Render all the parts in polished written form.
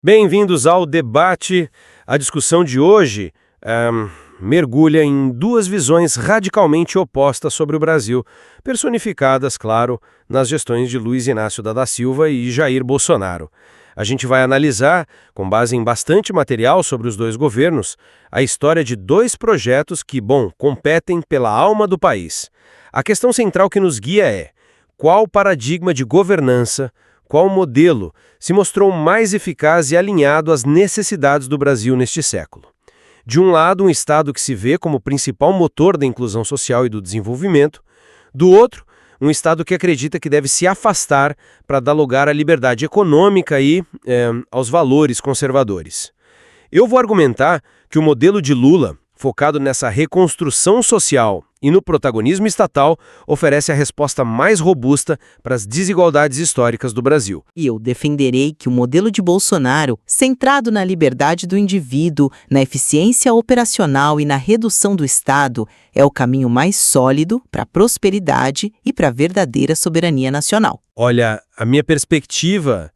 Bem-vindos ao debate. A discussão de hoje mergulha em duas visões radicalmente opostas sobre o Brasil, personificadas, claro, nas gestões de Luiz Inácio da Silva e Jair Bolsonaro. A gente vai analisar, com base em bastante material sobre os dois governos, a história de dois projetos que, competem pela alma do país. A questão central que nos guia é: qual paradigma de governança, qual modelo se mostrou mais eficaz e alinhado às necessidades do Brasil neste século? De um lado, um Estado que se vê como principal motor da inclusão social e do desenvolvimento. Do outro, um Estado que acredita que deve se afastar para dar lugar à liberdade econômica e aos valores conservadores. Eu vou argumentar que o modelo de Lula, focado nessa reconstrução social e no protagonismo estatal, oferece a resposta mais robusta para as desigualdades históricas do Brasil. E eu defenderei que o modelo de Bolsonaro, centrado na liberdade do indivíduo, na eficiência operacional e na redução do Estado, é o caminho mais sólido para a prosperidade e para a verdadeira soberania nacional. Olha, a minha perspectiva,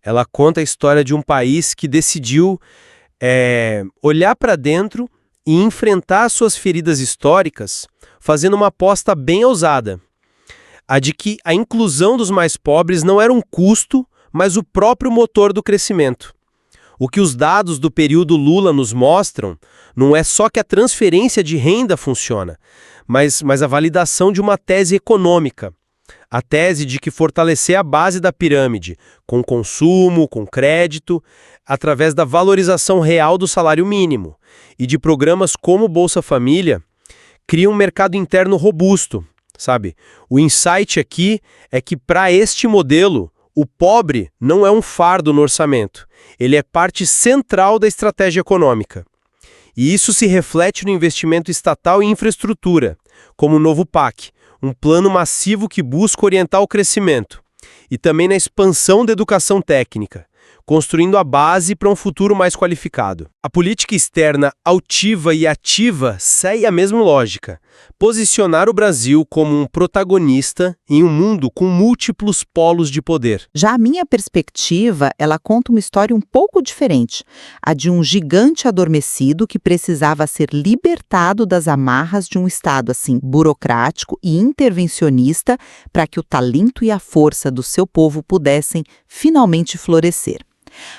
ela conta a história de um país que decidiu olhar para dentro e enfrentar suas feridas históricas, fazendo uma aposta bem ousada. A de que a inclusão dos mais pobres não era um custo, mas o próprio motor do crescimento. O que os dados do período Lula nos mostram não é só que a transferência de renda funciona, mas a validação de uma tese econômica. A tese de que fortalecer a base da pirâmide, com consumo, com crédito, através da valorização real do salário mínimo, e de programas como Bolsa Família, cria um mercado interno robusto, sabe? O insight aqui é que, para este modelo, o pobre não é um fardo no orçamento. Ele é parte central da estratégia econômica. E isso se reflete no investimento estatal em infraestrutura, como o novo PAC, um plano massivo que busca orientar o crescimento, e também na expansão da educação técnica, construindo a base para um futuro mais qualificado. A política externa altiva e ativa segue a mesma lógica: posicionar o Brasil como um protagonista em um mundo com múltiplos polos de poder. Já a minha perspectiva, ela conta uma história um pouco diferente, a de um gigante adormecido que precisava ser libertado das amarras de um Estado assim burocrático e intervencionista para que o talento e a força do seu povo pudessem finalmente florescer.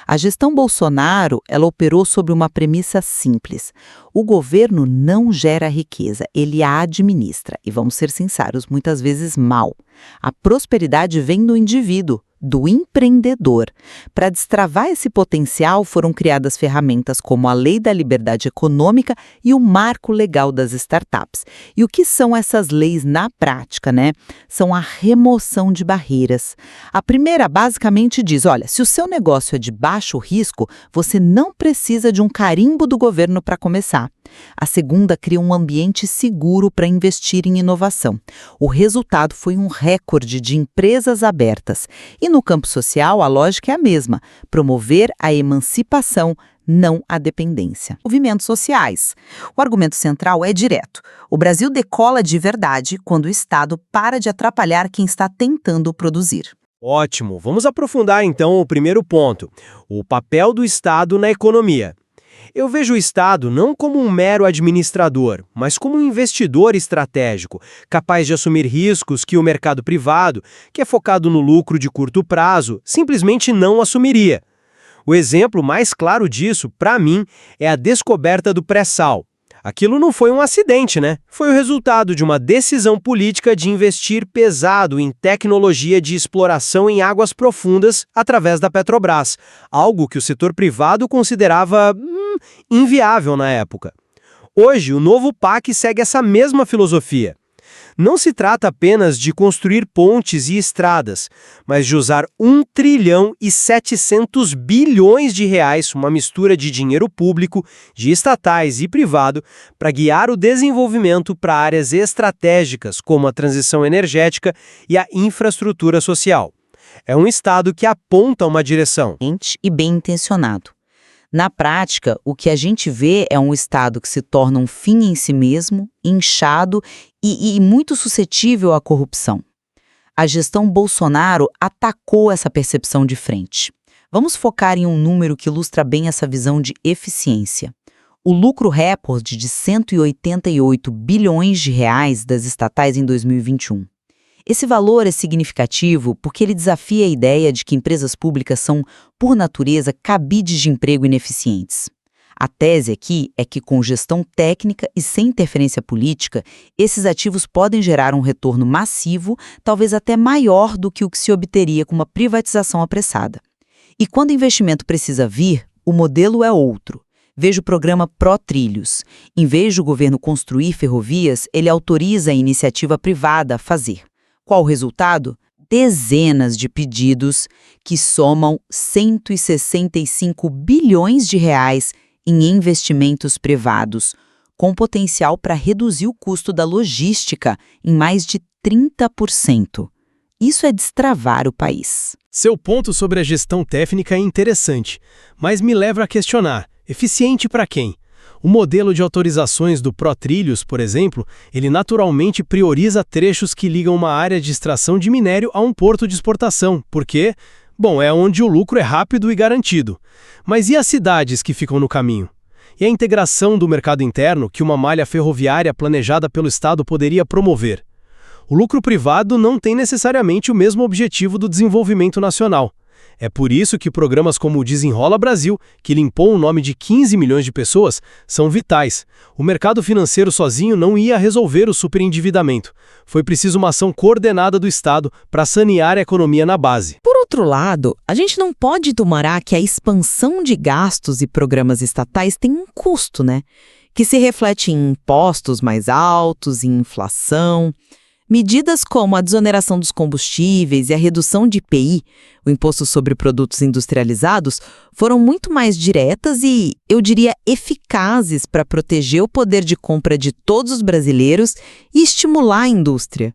A gestão Bolsonaro, ela operou sobre uma premissa simples: o governo não gera riqueza, ele a administra. E vamos ser sinceros, muitas vezes mal. A prosperidade vem do indivíduo, do empreendedor. Para destravar esse potencial, foram criadas ferramentas como a Lei da Liberdade Econômica e o Marco Legal das Startups. E o que são essas leis na prática, né? São a remoção de barreiras. A primeira basicamente diz: olha, se o seu negócio é de baixo risco, você não precisa de um carimbo do governo para começar. A segunda cria um ambiente seguro para investir em inovação. O resultado foi um recorde de empresas abertas. E no campo social, a lógica é a mesma: promover a emancipação, não a dependência. Movimentos sociais. O argumento central é direto: o Brasil decola de verdade quando o Estado para de atrapalhar quem está tentando produzir. Ótimo! Vamos aprofundar então o primeiro ponto: o papel do Estado na economia. Eu vejo o Estado não como um mero administrador, mas como um investidor estratégico, capaz de assumir riscos que o mercado privado, que é focado no lucro de curto prazo, simplesmente não assumiria. O exemplo mais claro disso, para mim, é a descoberta do pré-sal. Aquilo não foi um acidente, né? Foi o resultado de uma decisão política de investir pesado em tecnologia de exploração em águas profundas através da Petrobras, algo que o setor privado considerava inviável na época. Hoje, o novo PAC segue essa mesma filosofia. Não se trata apenas de construir pontes e estradas, mas de usar 1,7 trilhões de reais, uma mistura de dinheiro público, de estatais e privado, para guiar o desenvolvimento para áreas estratégicas, como a transição energética e a infraestrutura social. É um Estado que aponta uma direção. E bem intencionado. Na prática, o que a gente vê é um Estado que se torna um fim em si mesmo, inchado e muito suscetível à corrupção. A gestão Bolsonaro atacou essa percepção de frente. Vamos focar em um número que ilustra bem essa visão de eficiência. O lucro recorde de 188 bilhões de reais das estatais em 2021. Esse valor é significativo porque ele desafia a ideia de que empresas públicas são, por natureza, cabides de emprego ineficientes. A tese aqui é que, com gestão técnica e sem interferência política, esses ativos podem gerar um retorno massivo, talvez até maior do que o que se obteria com uma privatização apressada. E quando o investimento precisa vir, o modelo é outro. Veja o programa ProTrilhos. Em vez do governo construir ferrovias, ele autoriza a iniciativa privada a fazer. Qual o resultado? Dezenas de pedidos que somam 165 bilhões de reais em investimentos privados, com potencial para reduzir o custo da logística em mais de 30%. Isso é destravar o país. Seu ponto sobre a gestão técnica é interessante, mas me leva a questionar, eficiente para quem? O modelo de autorizações do ProTrilhos, por exemplo, ele naturalmente prioriza trechos que ligam uma área de extração de minério a um porto de exportação, porque, bom, é onde o lucro é rápido e garantido. Mas e as cidades que ficam no caminho? E a integração do mercado interno que uma malha ferroviária planejada pelo Estado poderia promover? O lucro privado não tem necessariamente o mesmo objetivo do desenvolvimento nacional. É por isso que programas como o Desenrola Brasil, que limpou o nome de 15 milhões de pessoas, são vitais. O mercado financeiro sozinho não ia resolver o superendividamento. Foi preciso uma ação coordenada do Estado para sanear a economia na base. Por outro lado, a gente não pode ignorar que a expansão de gastos e programas estatais tem um custo, né? Que se reflete em impostos mais altos, em inflação. Medidas como a desoneração dos combustíveis e a redução de IPI, o Imposto sobre Produtos Industrializados, foram muito mais diretas e, eu diria, eficazes para proteger o poder de compra de todos os brasileiros e estimular a indústria.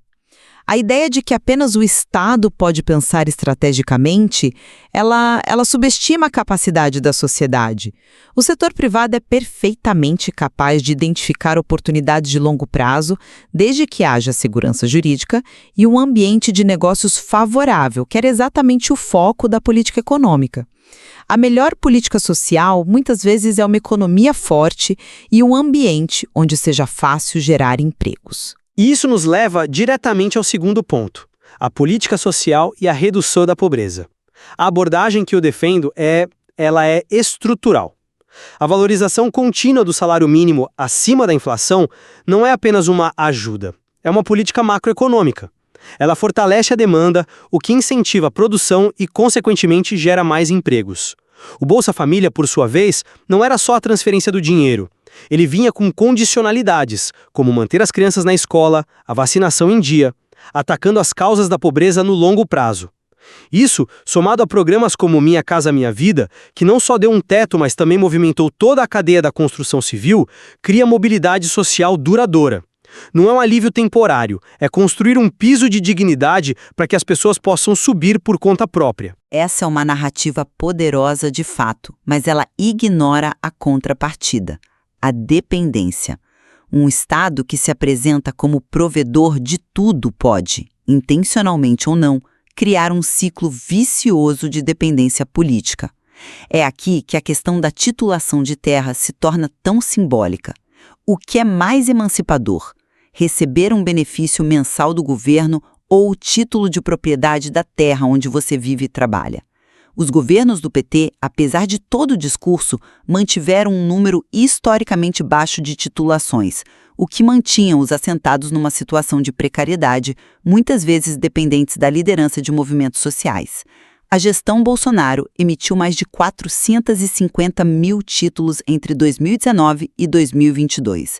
A ideia de que apenas o Estado pode pensar estrategicamente, ela subestima a capacidade da sociedade. O setor privado é perfeitamente capaz de identificar oportunidades de longo prazo, desde que haja segurança jurídica e um ambiente de negócios favorável, que era exatamente o foco da política econômica. A melhor política social, muitas vezes, é uma economia forte e um ambiente onde seja fácil gerar empregos. E isso nos leva diretamente ao segundo ponto, a política social e a redução da pobreza. A abordagem que eu defendo ela é estrutural. A valorização contínua do salário mínimo acima da inflação não é apenas uma ajuda, é uma política macroeconômica. Ela fortalece a demanda, o que incentiva a produção e, consequentemente, gera mais empregos. O Bolsa Família, por sua vez, não era só a transferência do dinheiro. Ele vinha com condicionalidades, como manter as crianças na escola, a vacinação em dia, atacando as causas da pobreza no longo prazo. Isso, somado a programas como Minha Casa Minha Vida, que não só deu um teto, mas também movimentou toda a cadeia da construção civil, cria mobilidade social duradoura. Não é um alívio temporário, é construir um piso de dignidade para que as pessoas possam subir por conta própria. Essa é uma narrativa poderosa de fato, mas ela ignora a contrapartida. A dependência. Um Estado que se apresenta como provedor de tudo pode, intencionalmente ou não, criar um ciclo vicioso de dependência política. É aqui que a questão da titulação de terra se torna tão simbólica. O que é mais emancipador? Receber um benefício mensal do governo ou o título de propriedade da terra onde você vive e trabalha? Os governos do PT, apesar de todo o discurso, mantiveram um número historicamente baixo de titulações, o que mantinha os assentados numa situação de precariedade, muitas vezes dependentes da liderança de movimentos sociais. A gestão Bolsonaro emitiu mais de 450 mil títulos entre 2019 e 2022.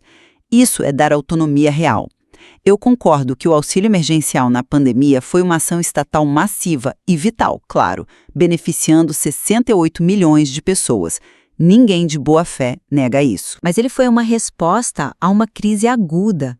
Isso é dar autonomia real. Eu concordo que o auxílio emergencial na pandemia foi uma ação estatal massiva e vital, claro, beneficiando 68 milhões de pessoas. Ninguém de boa fé nega isso. Mas ele foi uma resposta a uma crise aguda.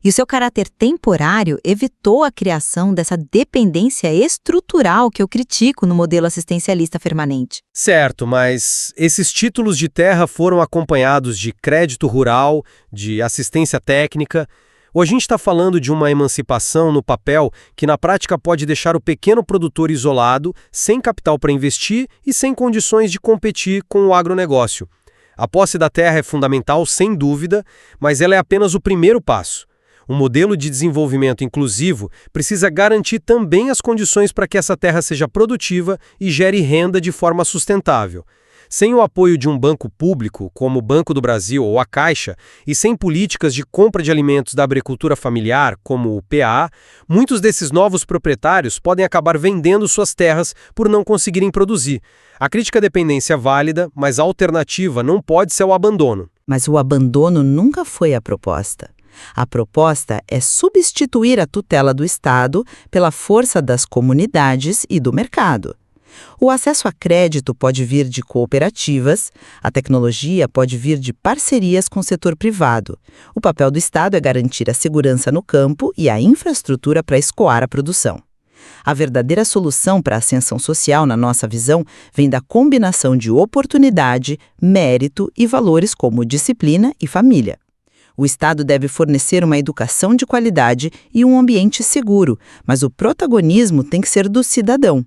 E o seu caráter temporário evitou a criação dessa dependência estrutural que eu critico no modelo assistencialista permanente. Certo, mas esses títulos de terra foram acompanhados de crédito rural, de assistência técnica. Ou a gente está falando de uma emancipação no papel que na prática pode deixar o pequeno produtor isolado, sem capital para investir e sem condições de competir com o agronegócio? A posse da terra é fundamental, sem dúvida, mas ela é apenas o primeiro passo. Um modelo de desenvolvimento inclusivo precisa garantir também as condições para que essa terra seja produtiva e gere renda de forma sustentável. Sem o apoio de um banco público, como o Banco do Brasil ou a Caixa, e sem políticas de compra de alimentos da agricultura familiar, como o PA, muitos desses novos proprietários podem acabar vendendo suas terras por não conseguirem produzir. A crítica à dependência é válida, mas a alternativa não pode ser o abandono. Mas o abandono nunca foi a proposta. A proposta é substituir a tutela do Estado pela força das comunidades e do mercado. O acesso a crédito pode vir de cooperativas, a tecnologia pode vir de parcerias com o setor privado. O papel do Estado é garantir a segurança no campo e a infraestrutura para escoar a produção. A verdadeira solução para a ascensão social, na nossa visão, vem da combinação de oportunidade, mérito e valores como disciplina e família. O Estado deve fornecer uma educação de qualidade e um ambiente seguro, mas o protagonismo tem que ser do cidadão.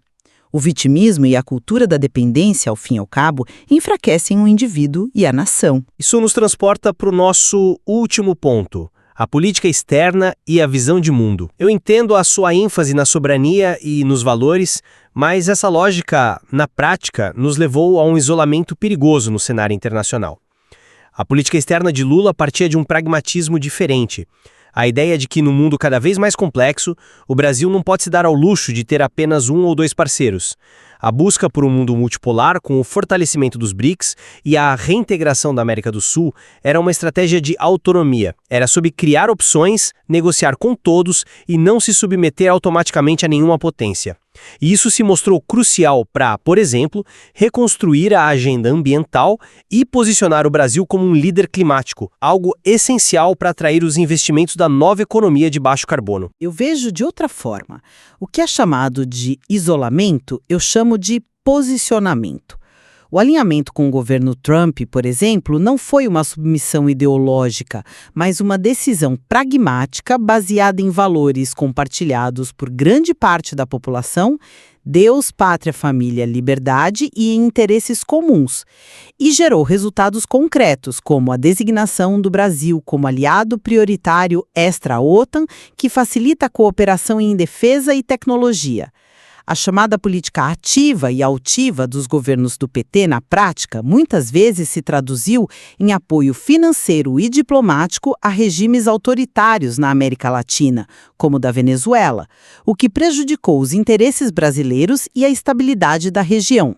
O vitimismo e a cultura da dependência, ao fim e ao cabo, enfraquecem o indivíduo e a nação. Isso nos transporta para o nosso último ponto, a política externa e a visão de mundo. Eu entendo a sua ênfase na soberania e nos valores, mas essa lógica, na prática, nos levou a um isolamento perigoso no cenário internacional. A política externa de Lula partia de um pragmatismo diferente. A ideia de que, no mundo cada vez mais complexo, o Brasil não pode se dar ao luxo de ter apenas um ou dois parceiros. A busca por um mundo multipolar, com o fortalecimento dos BRICS e a reintegração da América do Sul, era uma estratégia de autonomia. Era sobre criar opções, negociar com todos e não se submeter automaticamente a nenhuma potência. E isso se mostrou crucial para, por exemplo, reconstruir a agenda ambiental e posicionar o Brasil como um líder climático, algo essencial para atrair os investimentos da nova economia de baixo carbono. Eu vejo de outra forma. O que é chamado de isolamento, eu chamo de posicionamento. O alinhamento com o governo Trump, por exemplo, não foi uma submissão ideológica, mas uma decisão pragmática baseada em valores compartilhados por grande parte da população, Deus, pátria, família, liberdade e interesses comuns, e gerou resultados concretos, como a designação do Brasil como aliado prioritário extra-OTAN, que facilita a cooperação em defesa e tecnologia. A chamada política ativa e altiva dos governos do PT, na prática, muitas vezes se traduziu em apoio financeiro e diplomático a regimes autoritários na América Latina, como o da Venezuela, o que prejudicou os interesses brasileiros e a estabilidade da região.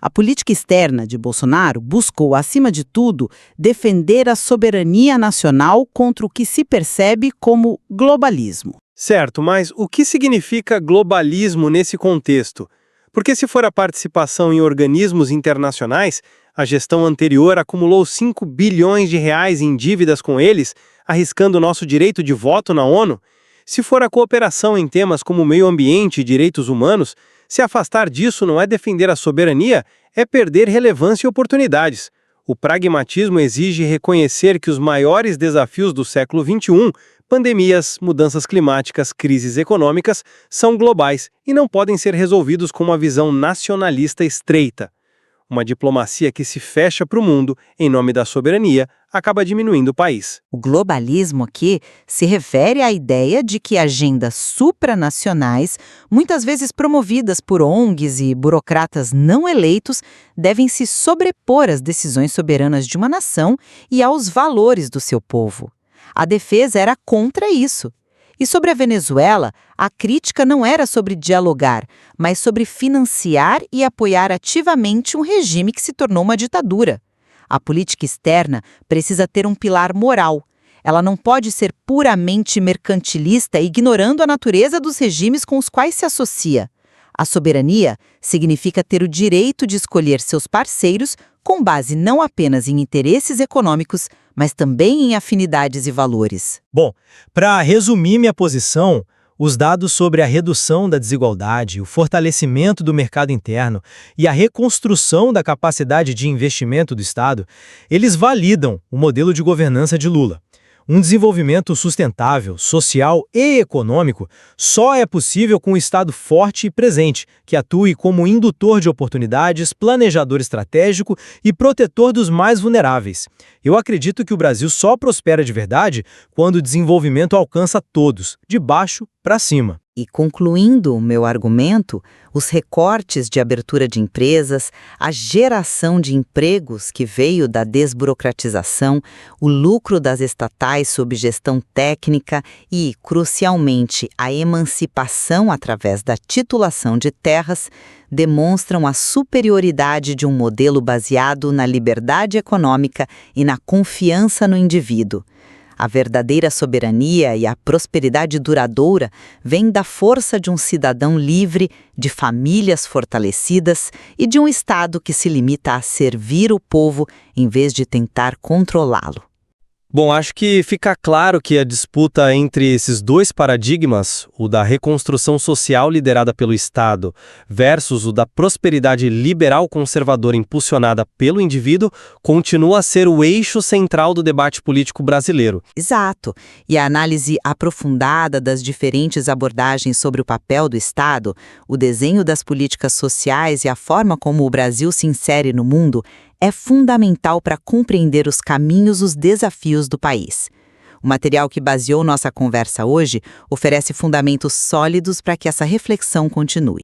A política externa de Bolsonaro buscou, acima de tudo, defender a soberania nacional contra o que se percebe como globalismo. Certo, mas o que significa globalismo nesse contexto? Porque se for a participação em organismos internacionais, a gestão anterior acumulou 5 bilhões de reais em dívidas com eles, arriscando nosso direito de voto na ONU. Se for a cooperação em temas como meio ambiente e direitos humanos, se afastar disso não é defender a soberania, é perder relevância e oportunidades. O pragmatismo exige reconhecer que os maiores desafios do século XXI, pandemias, mudanças climáticas, crises econômicas, são globais e não podem ser resolvidos com uma visão nacionalista estreita. Uma diplomacia que se fecha para o mundo em nome da soberania acaba diminuindo o país. O globalismo aqui se refere à ideia de que agendas supranacionais, muitas vezes promovidas por ONGs e burocratas não eleitos, devem se sobrepor às decisões soberanas de uma nação e aos valores do seu povo. A defesa era contra isso. E sobre a Venezuela, a crítica não era sobre dialogar, mas sobre financiar e apoiar ativamente um regime que se tornou uma ditadura. A política externa precisa ter um pilar moral. Ela não pode ser puramente mercantilista, ignorando a natureza dos regimes com os quais se associa. A soberania significa ter o direito de escolher seus parceiros com base não apenas em interesses econômicos, mas também em afinidades e valores. Bom, para resumir minha posição, os dados sobre a redução da desigualdade, o fortalecimento do mercado interno e a reconstrução da capacidade de investimento do Estado, eles validam o modelo de governança de Lula. Um desenvolvimento sustentável, social e econômico só é possível com um Estado forte e presente, que atue como indutor de oportunidades, planejador estratégico e protetor dos mais vulneráveis. Eu acredito que o Brasil só prospera de verdade quando o desenvolvimento alcança todos, de baixo para cima. E concluindo o meu argumento, os recortes de abertura de empresas, a geração de empregos que veio da desburocratização, o lucro das estatais sob gestão técnica e, crucialmente, a emancipação através da titulação de terras, demonstram a superioridade de um modelo baseado na liberdade econômica e na confiança no indivíduo. A verdadeira soberania e a prosperidade duradoura vêm da força de um cidadão livre, de famílias fortalecidas e de um Estado que se limita a servir o povo em vez de tentar controlá-lo. Bom, acho que fica claro que a disputa entre esses dois paradigmas, o da reconstrução social liderada pelo Estado versus o da prosperidade liberal conservadora impulsionada pelo indivíduo, continua a ser o eixo central do debate político brasileiro. Exato. E a análise aprofundada das diferentes abordagens sobre o papel do Estado, o desenho das políticas sociais e a forma como o Brasil se insere no mundo é fundamental para compreender os caminhos e os desafios do país. O material que baseou nossa conversa hoje oferece fundamentos sólidos para que essa reflexão continue.